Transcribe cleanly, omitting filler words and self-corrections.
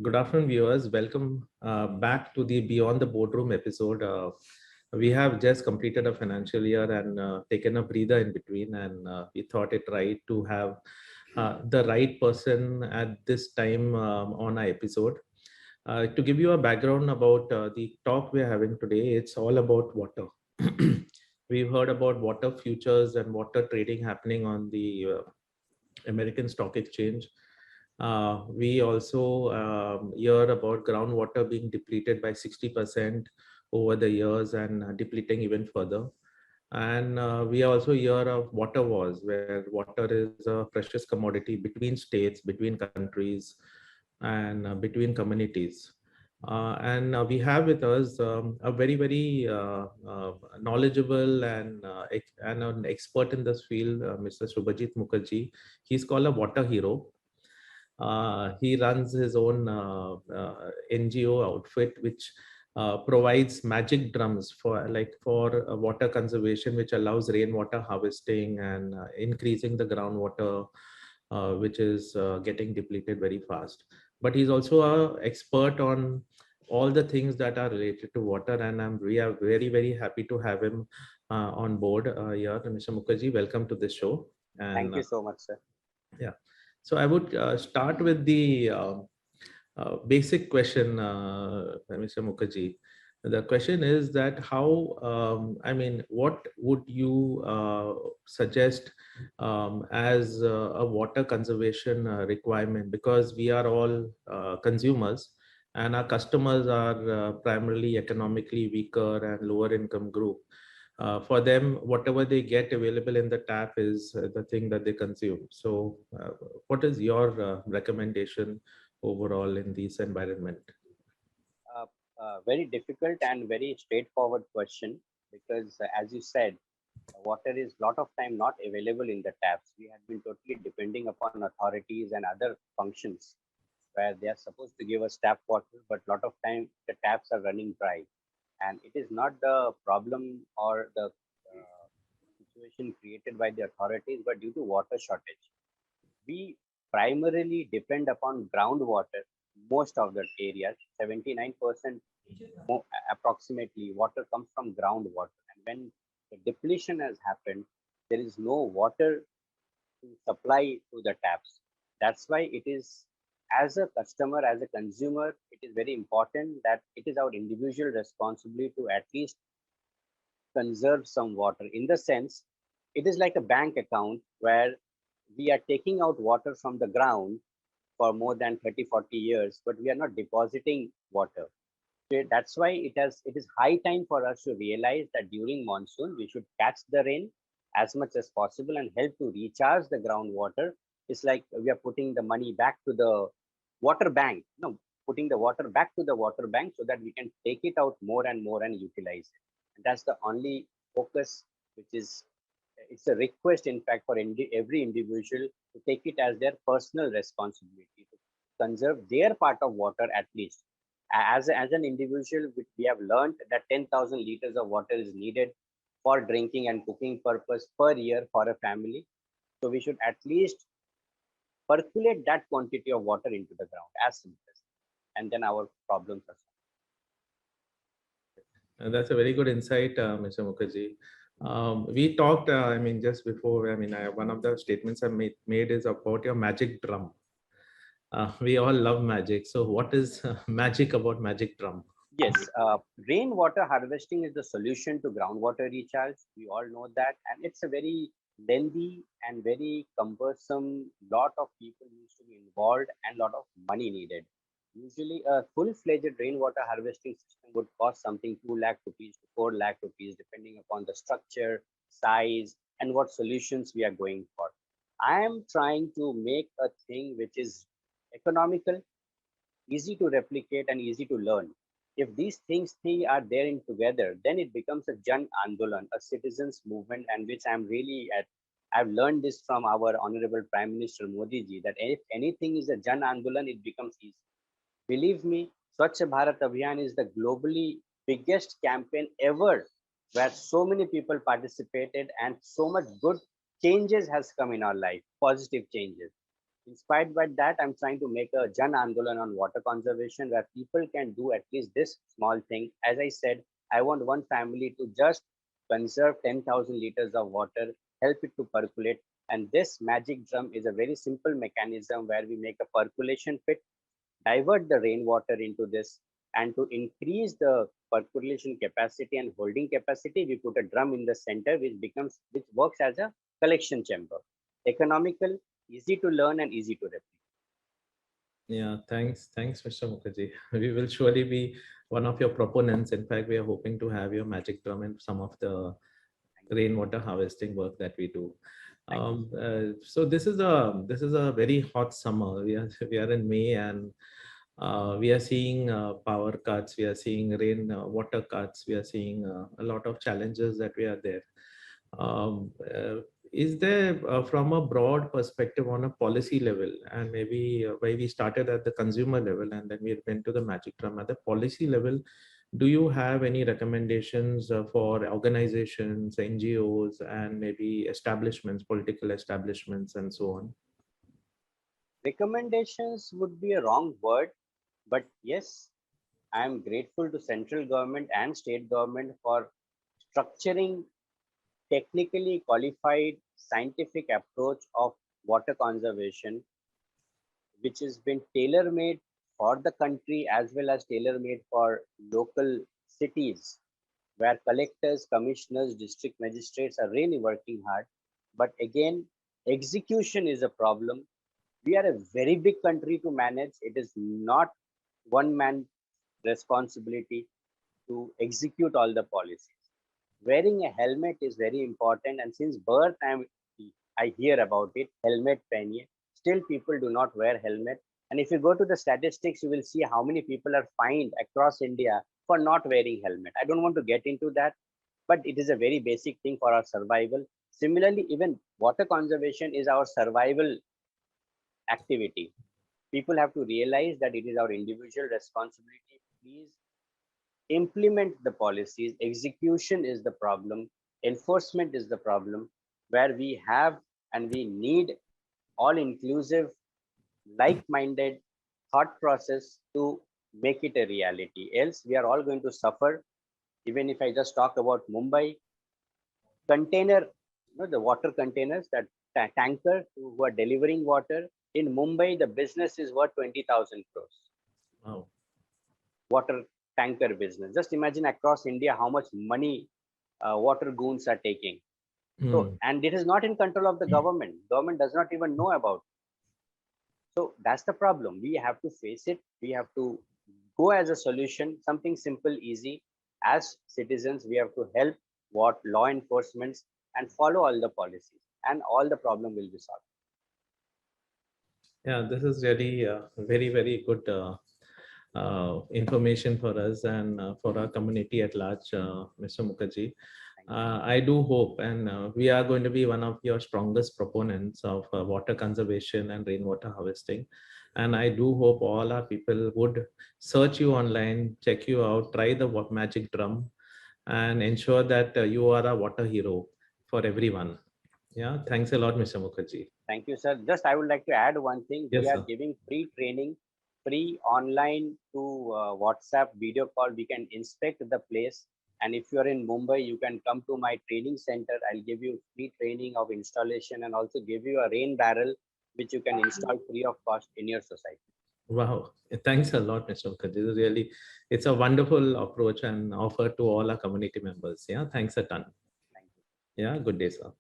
Good afternoon, viewers. Welcome back to the Beyond the Boardroom episode. We have just completed a financial year and taken a breather in between, and we thought it right to have the right person at this time on our episode. To give you a background about the talk we're having today, it's all about water. We've heard about water futures and water trading happening on the American Stock Exchange. We also hear about groundwater being depleted by 60% over the years and depleting even further. And we also hear of water wars, where water is a precious commodity between states, between countries, and between communities. And we have with us a very knowledgeable and an expert in this field, Mr. Subhajit Mukherjee. He's called a water hero. He runs his own NGO outfit, which provides magic drums for water conservation, which allows rainwater harvesting and increasing the groundwater, which is getting depleted very fast. But he's also an expert on all the things that are related to water, and we are very happy to have him on board here. Mr. Mukherjee, welcome to the show. And Thank you so much, sir. yeah, so I would start with the basic question, Mr. Mukherjee. The question is that what would you suggest as a water conservation requirement? Because we are all consumers, and our customers are primarily economically weaker and lower income group. For them, whatever they get available in the tap is the thing that they consume. So, what is your recommendation overall in this environment? Uh, Very difficult and very straightforward question because, as you said, water is lot of time not available in the taps. We have been totally depending upon authorities and other functions where they are supposed to give us tap water, but lot of time the taps are running dry, and it is not the problem or the situation created by the authorities, but due to water shortage. We primarily depend upon groundwater. Most of the areas, 79% approximately, water comes from groundwater. And when the depletion has happened, there is no water to supply to the taps. That's why it is, as a customer, as a consumer, it is very important that it is our individual responsibility to at least conserve some water. In the sense, it is like a bank account where we are taking out water from the ground for more than 30, 40 years, but we are not depositing water. So that's why it is high time for us to realize that during monsoon we should catch the rain as much as possible and help to recharge the groundwater. It's like we are putting the money back to the water bank, no, putting the water back to the water bank so that we can take it out more and more and utilize it. And that's the only focus, which is, it's a request, in fact, for every individual to take it as their personal responsibility to conserve their part of water at least. As an individual, we have learned that 10,000 liters of water is needed for drinking and cooking purpose per year for a family. So we should at least percolate that quantity of water into the ground as simple as, and then our problems are solved. And that's a very good insight, Mr. Mukherjee. We talked, just before, one of the statements I made is about your magic drum. We all love magic. So, what is magic about magic drum? Yes, rainwater harvesting is the solution to groundwater recharge. We all know that, and it's a very lengthy and very cumbersome. Lot of people needs to be involved and lot of money needed. Usually, a full-fledged rainwater harvesting system would cost something 2 lakh rupees to 4 lakh rupees, depending upon the structure, size, and what solutions we are going for. I am trying to make a thing which is economical, easy to replicate, and easy to learn. If these things three are there in together, then it becomes a Jan Andolan, a citizens movement, and which I'm really at. I've learned this from our Honorable Prime Minister Modi ji that if anything is a Jan Andolan, it becomes easy. Believe me, Swachh Bharat Abhiyan is the globally biggest campaign ever where so many people participated and so much good changes has come in our life, positive changes. Inspired by that, I'm trying to make a Jan Andolan on water conservation where people can do at least this small thing. As I said, I want one family to just conserve 10,000 liters of water, help it to percolate. And this magic drum is a very simple mechanism where we make a percolation pit, divert the rainwater into this, and to increase the percolation capacity and holding capacity, we put a drum in the center which works as a collection chamber. Economical, easy to learn and easy to replicate. Yeah, thanks, Mr. Mukherjee. We will surely be one of your proponents. In fact, we are hoping to have your magic drum in some of the rainwater harvesting work that we do. So this is a very hot summer. We are in May, and we are seeing power cuts. We are seeing rain water cuts. We are seeing a lot of challenges that we are there. Is there, from a broad perspective on a policy level, and maybe why we started at the consumer level and then we went to the magic drum at the policy level, do you have any recommendations for organizations, NGOs, and maybe establishments, political establishments, and so on? Recommendations would be a wrong word, but yes, I am grateful to central government and state government for structuring technically qualified scientific approach of water conservation, which has been tailor-made for the country as well as tailor-made for local cities, where collectors, commissioners, district magistrates are really working hard. But again, execution is a problem. We are a very big country to manage. It is not one man responsibility to execute all the policies. Wearing a helmet is very important, and since birth I hear about it, helmet pehniye. Still people do not wear helmet. And if you go to the statistics, you will see how many people are fined across India for not wearing helmet. I don't want to get into that, but it is a very basic thing for our survival. Similarly, even water conservation is our survival activity. People have to realize that it is our individual responsibility. Please implement the policies. Execution is the problem. Enforcement is the problem, where we have and we need all inclusive, like-minded thought process to make it a reality. Else we are all going to suffer. Even if I just talk about Mumbai, container, the water containers, that tanker who are delivering water in Mumbai, the business is worth 20,000 crores. Wow. Water tanker business. Just imagine across India how much money water goons are taking. So, and it is not in control of the government. Government does not even know about it. So that's the problem. We have to face it. We have to go as a solution, something simple, easy. As citizens, we have to help what law enforcement and follow all the policies, and all the problem will be solved. Yeah, this is really very, very good information for us and for our community at large, Mr. Mukherjee. I do hope, and we are going to be one of your strongest proponents of water conservation and rainwater harvesting. And I do hope all our people would search you online, check you out, try the magic drum, and ensure that you are a water hero for everyone. Yeah, thanks a lot, Mr. Mukherjee. Thank you, sir. Just I would like to add one thing. Yes, we are sir. giving free training, free online to WhatsApp video call. We can inspect the place. And if you are in Mumbai, you can come to my training center. I'll give you free training of installation and also give you a rain barrel, which you can install free of cost in your society. Wow. Thanks a lot, Mr. Mukherjee. Really, it's a wonderful approach and offer to all our community members. Yeah, thanks a ton. Thank you. Yeah, good day, sir.